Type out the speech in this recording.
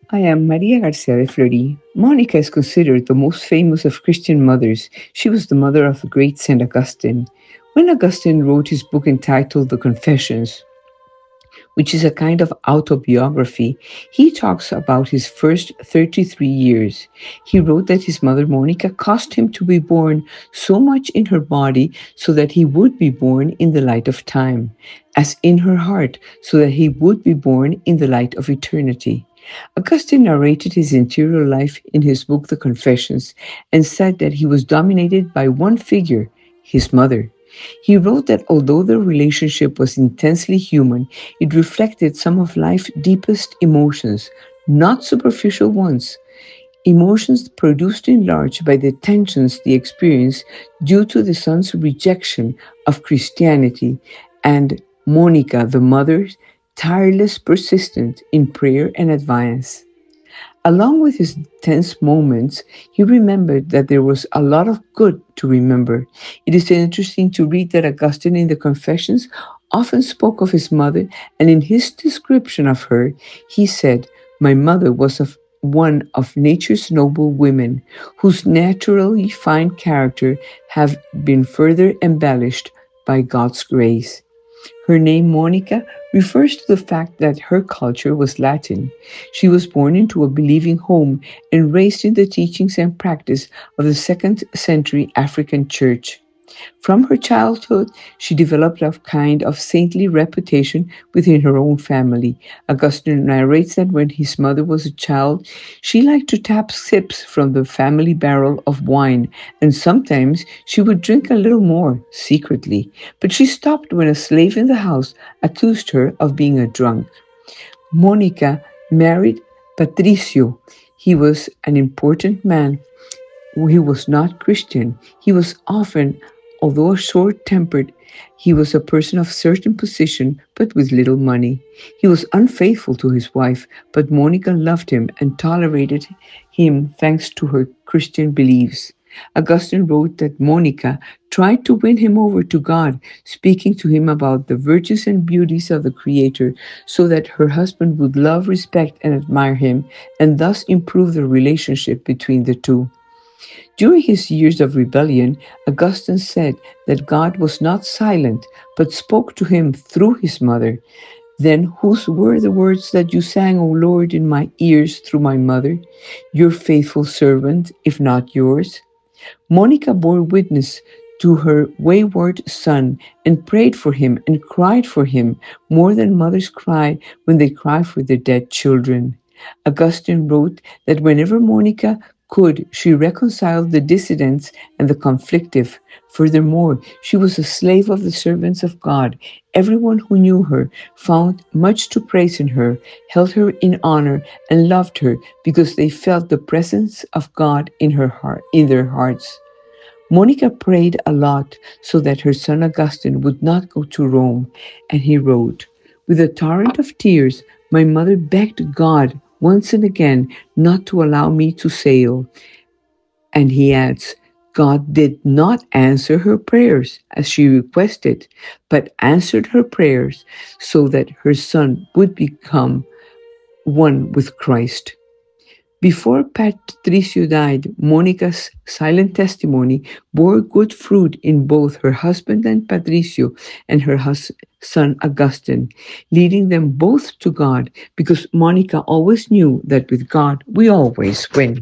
I am Maria Garcia de Fleury. Monica is considered the most famous of Christian mothers. She was the mother of the great Saint Augustine. When Augustine wrote his book entitled The Confessions, which is a kind of autobiography, he talks about his first 33 years. He wrote that his mother Monica caused him to be born so much in her body so that he would be born in the light of time, as in her heart so that he would be born in the light of eternity. Augustine narrated his interior life in his book The Confessions and said that he was dominated by one figure, his mother. He wrote that although their relationship was intensely human, it reflected some of life's deepest emotions, not superficial ones. Emotions produced in large by the tensions they experienced due to the son's rejection of Christianity and Monica, the mother's tireless persistence in prayer and advice. Along with his tense moments, he remembered that there was a lot of good to remember. It is interesting to read that Augustine in the Confessions often spoke of his mother, and in his description of her, he said, "My mother was one of nature's noble women, whose naturally fine character have been further embellished by God's grace." Her name, Monica, refers to the fact that her culture was Latin. She was born into a believing home and raised in the teachings and practice of the second century African church. From her childhood, she developed a kind of saintly reputation within her own family. Augustine narrates that when his mother was a child, she liked to tap sips from the family barrel of wine, and sometimes she would drink a little more, secretly. But she stopped when a slave in the house accused her of being a drunk. Monica married Patricio. He was an important man. He was not Christian. He was often, although short-tempered, he was a person of certain position but with little money. He was unfaithful to his wife, but Monica loved him and tolerated him thanks to her Christian beliefs. Augustine wrote that Monica tried to win him over to God, speaking to him about the virtues and beauties of the Creator, so that her husband would love, respect, and admire him, and thus improve the relationship between the two. During his years of rebellion, Augustine said that God was not silent, but spoke to him through his mother. "Then whose were the words that you sang, O Lord, in my ears through my mother? Your faithful servant, if not yours?" Monica bore witness to her wayward son and prayed for him and cried for him more than mothers cry when they cry for their dead children. Augustine wrote that whenever Monica could, she reconciled the dissidents and the conflictive. Furthermore, she was a slave of the servants of God. Everyone who knew her found much to praise in her, held her in honor, and loved her because they felt the presence of God in her heart, in their hearts. Monica prayed a lot so that her son Augustine would not go to Rome, and he wrote, "With a torrent of tears, my mother begged God once and again not to allow me to sail." And he adds, God did not answer her prayers as she requested, but answered her prayers so that her son would become one with Christ. Before Patricio died, Monica's silent testimony bore good fruit in both her husband and Patricio and her son Agustin, leading them both to God because Monica always knew that with God we always win.